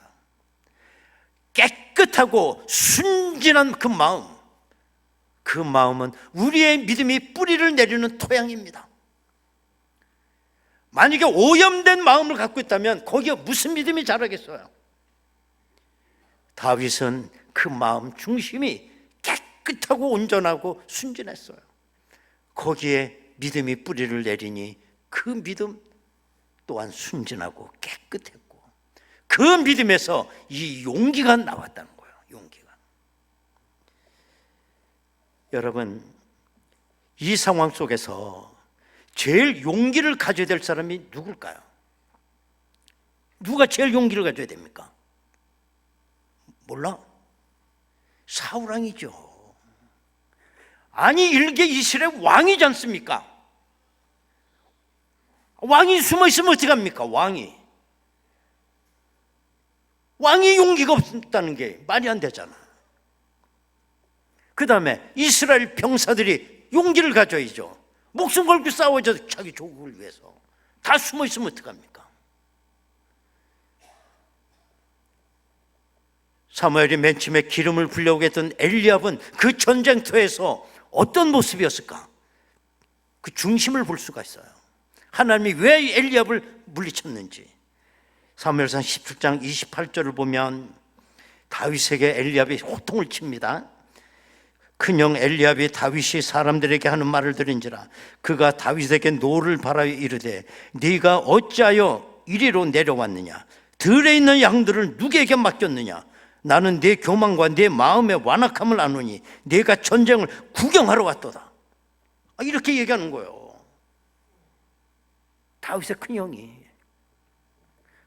Speaker 1: 깨끗하고 순진한 그 마음은 우리의 믿음이 뿌리를 내리는 토양입니다. 만약에 오염된 마음을 갖고 있다면 거기에 무슨 믿음이 자라겠어요? 다윗은 그 마음 중심이 깨끗하고 온전하고 순진했어요. 거기에 믿음이 뿌리를 내리니 그 믿음 또한 순진하고 깨끗했고 그 믿음에서 이 용기가 나왔다는 거예요. 용기가. 여러분, 이 상황 속에서 제일 용기를 가져야 될 사람이 누굴까요? 누가 제일 용기를 가져야 됩니까? 몰라? 사울왕이죠. 아니, 일개 이스라엘 왕이지 않습니까? 왕이 숨어 있으면 어떻게 합니까? 왕이 용기가 없다는 게 말이 안 되잖아. 그 다음에 이스라엘 병사들이 용기를 가져야죠. 목숨 걸고 싸워야죠. 자기 조국을 위해서. 다 숨어 있으면 어떡합니까? 사무엘이 맨 처음에 기름을 부려오게 했던 엘리압은 그 전쟁터에서 어떤 모습이었을까? 그 중심을 볼 수가 있어요. 하나님이 왜 엘리압을 물리쳤는지. 사무엘상 17장 28절을 보면 다윗에게 엘리압이 호통을 칩니다. 큰형 엘리압이 다윗이 사람들에게 하는 말을 들은지라 그가 다윗에게 노를 바라여 이르되 네가 어찌하여 이리로 내려왔느냐. 들에 있는 양들을 누구에게 맡겼느냐. 나는 네 교만과 네 마음의 완악함을 아노니 네가 전쟁을 구경하러 왔도다. 이렇게 얘기하는 거예요. 다윗의 큰형이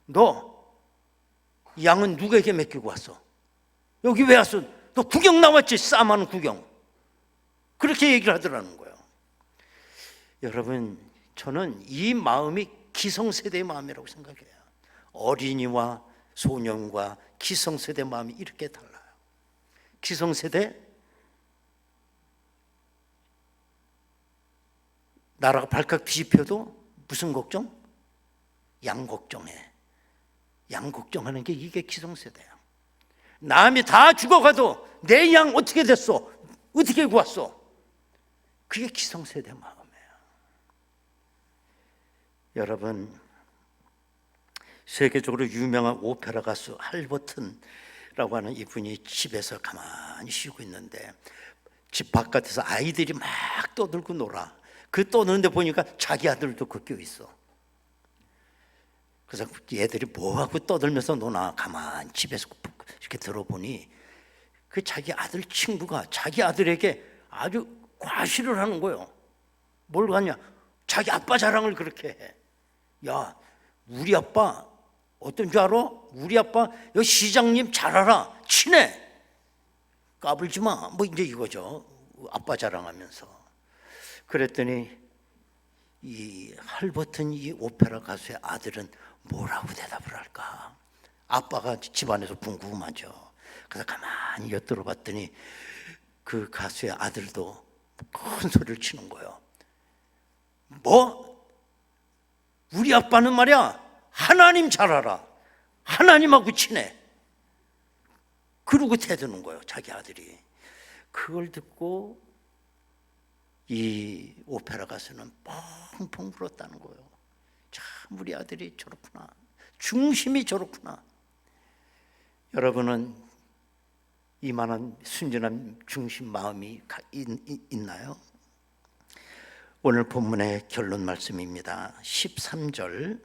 Speaker 1: 너 양은 누구에게 맡기고 왔어? 여기 왜 왔어? 너 구경 나왔지? 싸움하는 구경. 그렇게 얘기를 하더라는 거예요. 여러분, 저는 이 마음이 기성세대의 마음이라고 생각해요. 어린이와 소년과 기성세대 마음이 이렇게 달라요. 기성세대, 나라가 발칵 뒤집혀도 무슨 걱정? 양 걱정해. 양 걱정하는 게 이게 기성세대야. 남이 다 죽어가도 내 양 어떻게 됐어? 어떻게 구웠어? 그게 기성세대 마음이에요. 여러분, 세계적으로 유명한 오페라 가수 할버튼이라고 하는 이분이 집에서 가만히 쉬고 있는데 집 바깥에서 아이들이 막 떠들고 놀아. 그 떠드는데 보니까 자기 아들도 그 껴 있어. 그래서 얘들이 뭐하고 떠들면서 노나 가만히 집에서 이렇게 들어보니 그 자기 아들 친구가 자기 아들에게 아주 과시를 하는 거예요. 뭘 하냐? 자기 아빠 자랑을 그렇게 해. 야, 우리 아빠 어떤 줄 알아? 우리 아빠 여기 시장님 잘 알아. 친해. 까불지 마. 뭐 이제 이거죠. 아빠 자랑하면서. 그랬더니 이 할버튼 이 오페라 가수의 아들은 뭐라고 대답을 할까? 아빠가 집안에서 궁금하죠. 그래서 가만히 엿들어 봤더니 그 가수의 아들도 큰 소리를 치는 거예요. 뭐? 우리 아빠는 말이야 하나님 잘 알아. 하나님하고 친해. 그러고 대드는 거예요, 자기 아들이. 그걸 듣고 이 오페라 가수는 펑펑 울었다는 거예요. 참 우리 아들이 저렇구나, 중심이 저렇구나. 여러분은 이만한 순전한 중심 마음이 있나요? 오늘 본문의 결론 말씀입니다. 13절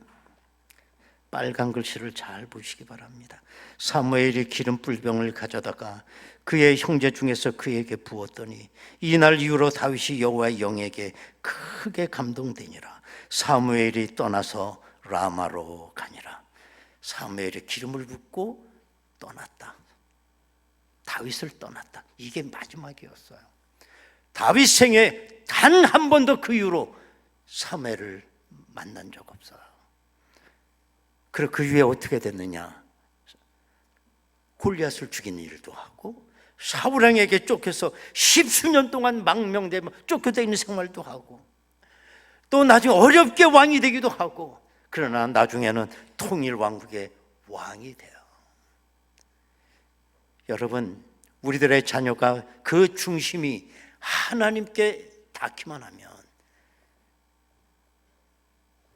Speaker 1: 빨간 글씨를 잘 보시기 바랍니다. 사무엘이 기름 뿔병을 가져다가 그의 형제 중에서 그에게 부었더니 이날 이후로 다윗이 여호와의 영에게 크게 감동되니라. 사무엘이 떠나서 라마로 가니라. 사무엘이 기름을 붓고 떠났다. 다윗을 떠났다. 이게 마지막이었어요. 다윗 생에 단 한 번도 그 이후로 사무엘을 만난 적 없어요. 그리고 그 이후에 어떻게 됐느냐? 골리앗을 죽이는 일도 하고 사울 왕에게 쫓겨서 십수년 동안 망명되며 쫓겨져 있는 생활도 하고 또 나중에 어렵게 왕이 되기도 하고, 그러나 나중에는 통일 왕국의 왕이 돼요. 여러분, 우리들의 자녀가 그 중심이 하나님께 닿기만 하면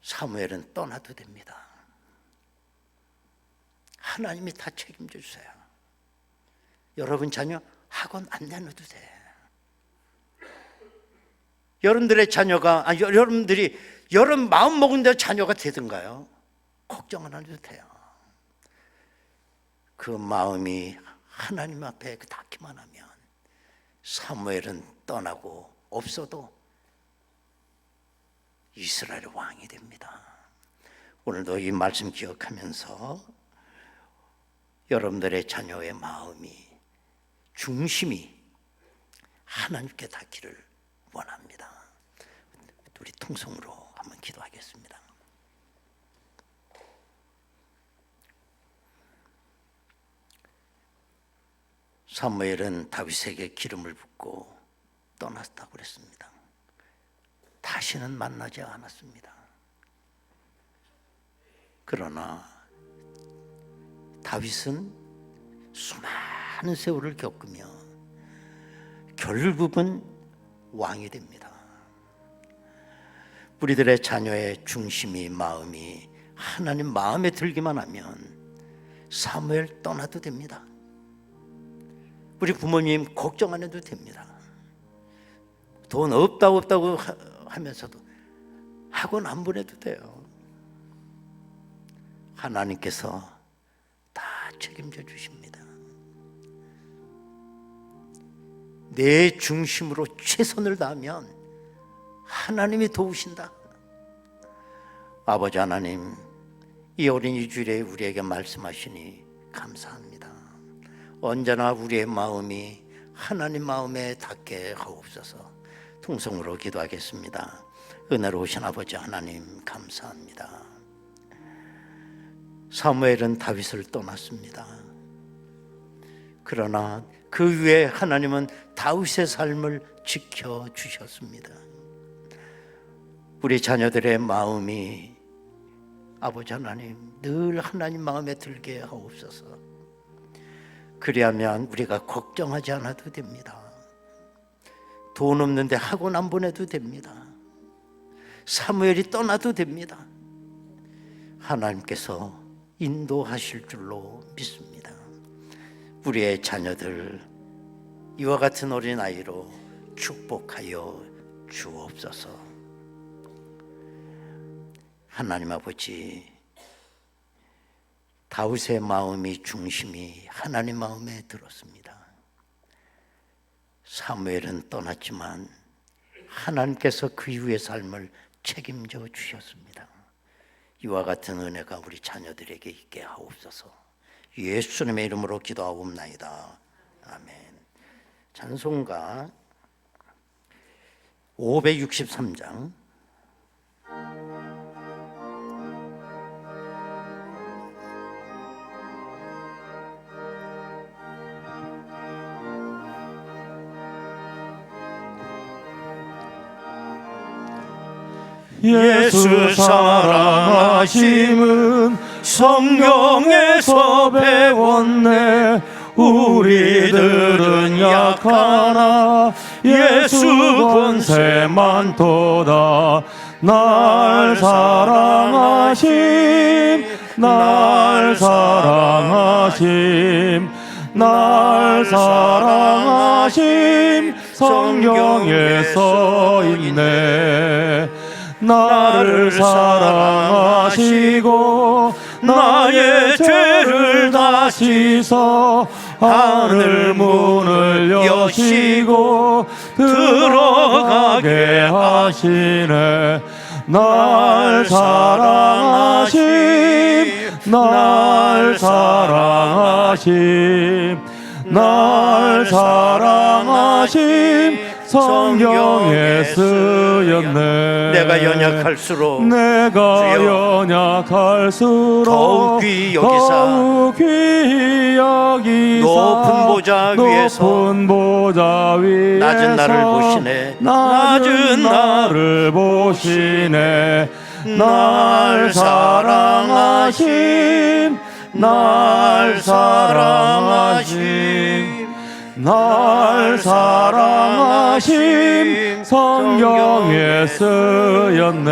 Speaker 1: 사무엘은 떠나도 됩니다. 하나님이 다 책임져 주세요. 여러분 자녀 학원 안 내놔도 돼. 여러분들의 자녀가 여러분 마음 먹은 대로 자녀가 되든가요? 걱정 안 해도 돼요. 그 마음이 하나님 앞에 닿기만 하면 사무엘은 떠나고 없어도 이스라엘의 왕이 됩니다. 오늘도 이 말씀 기억하면서 여러분들의 자녀의 마음이, 중심이 하나님께 닿기를 원합니다. 우리 통성으로 한번 기도하겠습니다. 사무엘은 다윗에게 기름을 붓고 떠났다고 그랬습니다. 다시는 만나지 않았습니다. 그러나 다윗은 수많은 세월을 겪으며 결국은 왕이 됩니다. 우리들의 자녀의 중심이, 마음이 하나님 마음에 들기만 하면 사무엘 떠나도 됩니다. 우리 부모님 걱정 안 해도 됩니다. 돈 없다고 하면서도 학원 안 보내도 돼요. 하나님께서 다 책임져 주십니다. 내 중심으로 최선을 다하면 하나님이 도우신다. 아버지 하나님, 이 어린이 주일에 우리에게 말씀하시니 감사합니다. 언제나 우리의 마음이 하나님 마음에 닿게 하옵소서. 통성으로 기도하겠습니다. 은혜로우신 아버지 하나님 감사합니다. 사무엘은 다윗을 떠났습니다. 그러나 그 위에 하나님은 다윗의 삶을 지켜주셨습니다. 우리 자녀들의 마음이 아버지 하나님 늘 하나님 마음에 들게 하옵소서. 그리하면 우리가 걱정하지 않아도 됩니다. 돈 없는데 학원 안 보내도 됩니다. 사무엘이 떠나도 됩니다. 하나님께서 인도하실 줄로 믿습니다. 우리의 자녀들 이와 같은 어린아이로 축복하여 주옵소서. 하나님 아버지, 다윗의 마음이, 중심이 하나님 마음에 들었습니다. 사무엘은 떠났지만 하나님께서 그 이후의 삶을 책임져 주셨습니다. 이와 같은 은혜가 우리 자녀들에게 있게 하옵소서. 예수님의 이름으로 기도하옵나이다. 아멘. 찬송가 563장
Speaker 2: 예수 사랑하심은 성경에서 배웠네. 우리들은 약하나 예수 권세만 도다. 날 사랑하심, 날 사랑하심, 날 사랑하심. 성경에 써있네. 나를 사랑하시고 나의 죄를 다 씻어 하늘 문을 여시고 들어가게 하시네. 날 사랑하심, 날 사랑하심, 날 사랑하심. 성경에 쓰였네.
Speaker 1: 내가 연약할수록
Speaker 2: 내가
Speaker 1: 주여,
Speaker 2: 연약할수록
Speaker 1: 더욱 귀히 여기사
Speaker 2: 높은
Speaker 1: 보좌 위에서 낮은 나를 보시네.
Speaker 2: 낮은 나를 보시네. 날 사랑하심, 날 사랑하심, 날 사랑하심. 성경에 쓰였네.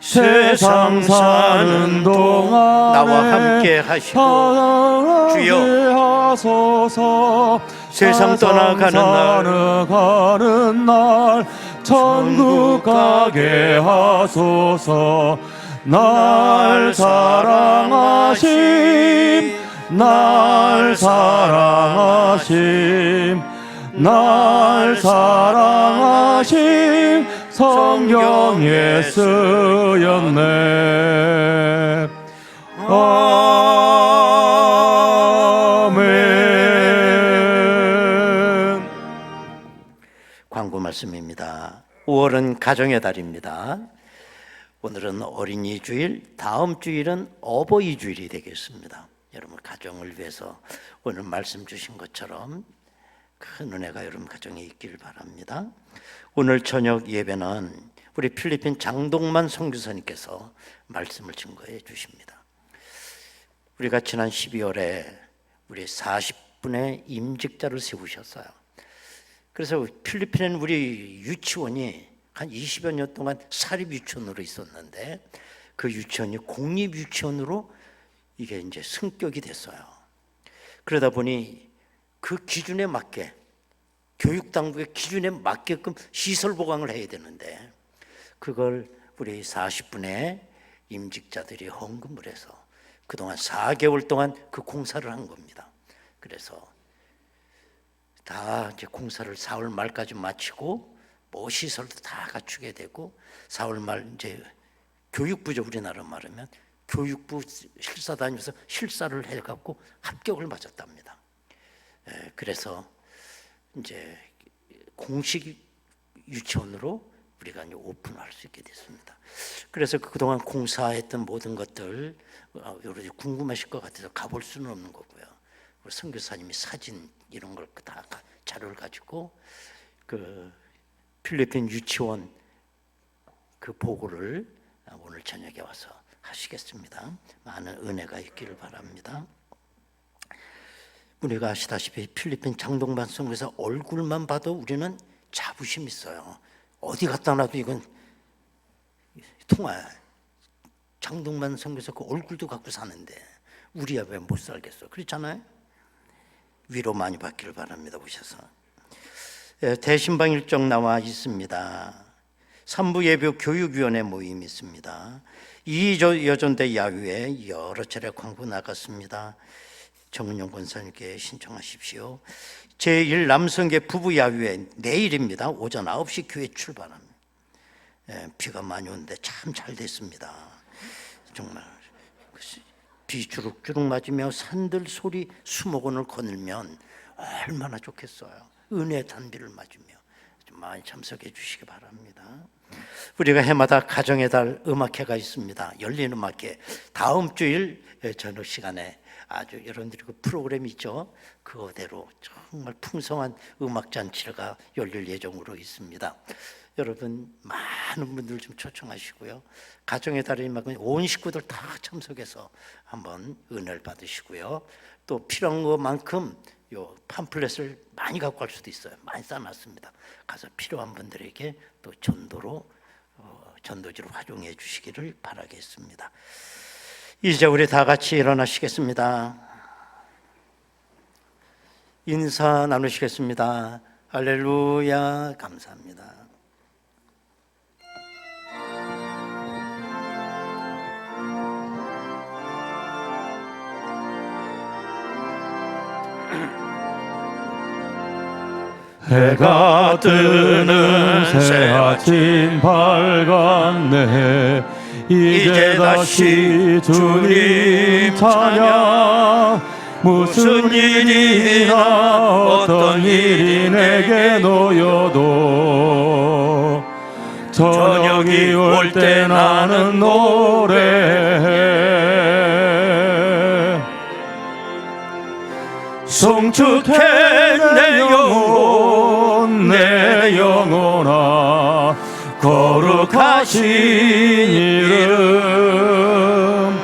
Speaker 2: 세상 사는 동안에
Speaker 1: 나와 함께 하시고 주여,
Speaker 2: 하소서.
Speaker 1: 세상
Speaker 2: 떠나가는 날 천국 가게 하소서. 날 사랑하심, 날 사랑하심, 날 사랑하심. 성경에 쓰였네. 아멘.
Speaker 1: 광고 말씀입니다. 5월은 가정의 달입니다. 오늘은 어린이 주일, 다음 주일은 어버이 주일이 되겠습니다. 여러분 가정을 위해서 오늘 말씀 주신 것처럼 큰 은혜가 여러분 가정에 있기를 바랍니다. 오늘 저녁 예배는 우리 필리핀 장동만 선교사님께서 말씀을 증거해 주십니다. 우리가 지난 12월에 우리 40분의 임직자를 세우셨어요. 그래서 필리핀에는 우리 유치원이 한 20여 년 동안 사립 유치원으로 있었는데 그 유치원이 공립 유치원으로 이게 이제 승격이 됐어요. 그러다 보니 그 기준에 맞게 교육당국의 기준에 맞게끔 시설 보강을 해야 되는데 그걸 우리 40분의 임직자들이 헌금을 해서 그동안 4개월 동안 그 공사를 한 겁니다. 그래서 다 이제 공사를 4월 말까지 마치고 뭐 시설도 다 갖추게 되고 4월 말 이제 교육부죠. 우리나라 말하면 교육부 실사 다니면서 실사를 해갖고 합격을 맞았답니다. 그래서 이제 공식 유치원으로 우리가 이제 오픈할 수 있게 됐습니다. 그래서 그동안 공사했던 모든 것들 여러분이 궁금하실 것 같아서 가볼 수는 없는 거고요. 우리 선교사님이 사진 이런 걸 다 자료를 가지고 그 필리핀 유치원 그 보고를 오늘 저녁에 와서 하시겠습니다. 많은 은혜가 있기를 바랍니다. 우리가 아시다시피 필리핀 장동반 선교사 얼굴만 봐도 우리는 자부심 있어요. 어디 갖다 놔도 이건 통화야. 장동반 선교사 그 얼굴도 갖고 사는데 우리야 왜 못 살겠어? 그렇잖아요. 위로 많이 받기를 바랍니다. 보셔서 대신방 일정 나와 있습니다. 3부 예배 교육위원회 모임이 있습니다. 이여전대 야유회 여러 차례 광고 나갔습니다. 정은영 권사님께 신청하십시오. 제1 남성계 부부 야유회 내일입니다. 오전 9시 교회 출발합니다. 비가 많이 오는데 참 잘 됐습니다. 정말 비 주룩주룩 맞으며 산들 소리 수목원을 거닐면 얼마나 좋겠어요. 은혜 단비를 맞으며 좀 많이 참석해 주시기 바랍니다. 우리가 해마다 가정의 달 음악회가 있습니다. 열린 음악회 다음 주일 저녁 시간에 아주 여러분들이 그 프로그램이 있죠. 그거대로 정말 풍성한 음악 잔치가 열릴 예정으로 있습니다. 여러분 많은 분들 좀 초청하시고요. 가정의 달인만큼 온 식구들 다 참석해서 한번 은혜를 받으시고요. 또 필요한 것만큼 요 팜플렛을 많이 갖고 갈 수도 있어요. 많이 쌓아놨습니다. 가서 필요한 분들에게 또 전도지로 활용해 주시기를 바라겠습니다. 이제 우리 다 같이 일어나시겠습니다. 인사 나누시겠습니다. 할렐루야, 감사합니다.
Speaker 2: 해가 뜨는 새 아침 밝았네. 이제 다시 주님 찬양. 무슨 일이나 어떤 일이 내게 놓여도 저녁이 올 때 나는 노래해. 송축해 내 영혼 내 영혼아 거룩하신 이름.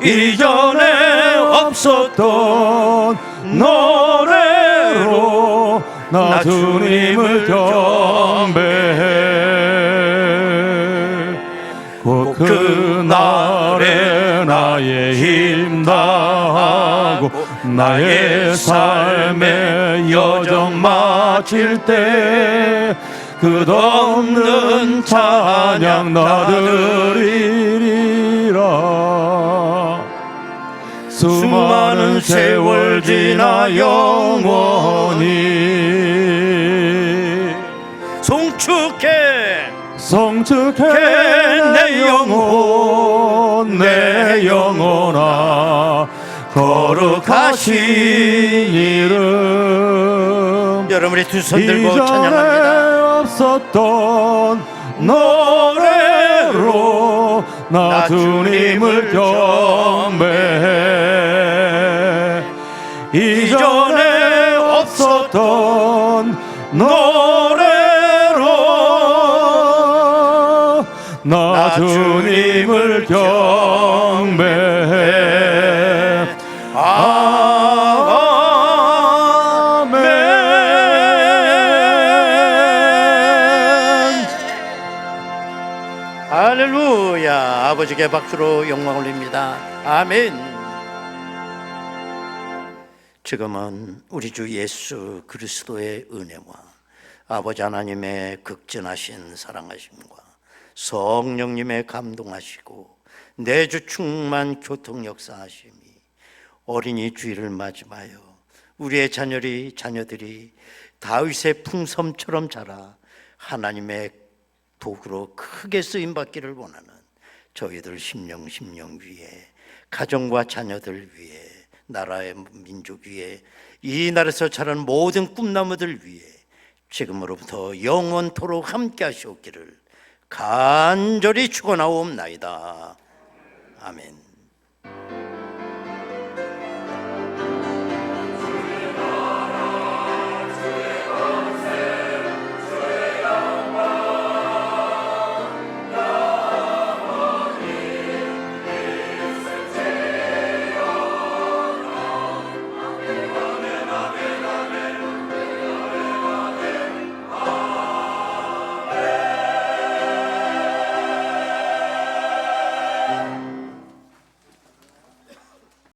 Speaker 2: 이전에 없었던 노래로 나 주님을 경배해. 곧 그날에 나의 힘 다하고 나의 삶의 여정 마칠 때 끝없는 찬양 나드리리라. 수많은 세월 지나 영원히 송축해 내 영혼 내 영혼아 거룩하신 이름.
Speaker 1: 여러분이 두 손 들고
Speaker 2: 이전에
Speaker 1: 찬양합니다.
Speaker 2: 없었던 노래로 나 주님을 경배해. 이전에 없었던 노래로 나 주님을 경배해.
Speaker 1: 할렐루야. 아버지께 박수로 영광 올립니다. 아멘. 지금은 우리 주 예수 그리스도의 은혜와 아버지 하나님의 극진하신 사랑하심과 성령님의 감동하시고 내주 충만 교통 역사하심이 어린이 주일을 맞이하여 우리의 자녀들이 다윗의 풍섬처럼 자라 하나님의 도구로 크게 쓰임받기를 원하는 저희들 심령 위에, 가정과 자녀들 위에, 나라의 민족 위에, 이 나라에서 자란 모든 꿈나무들 위에 지금으로부터 영원토록 함께 하시옵기를 간절히 축원하옵나이다. 아멘.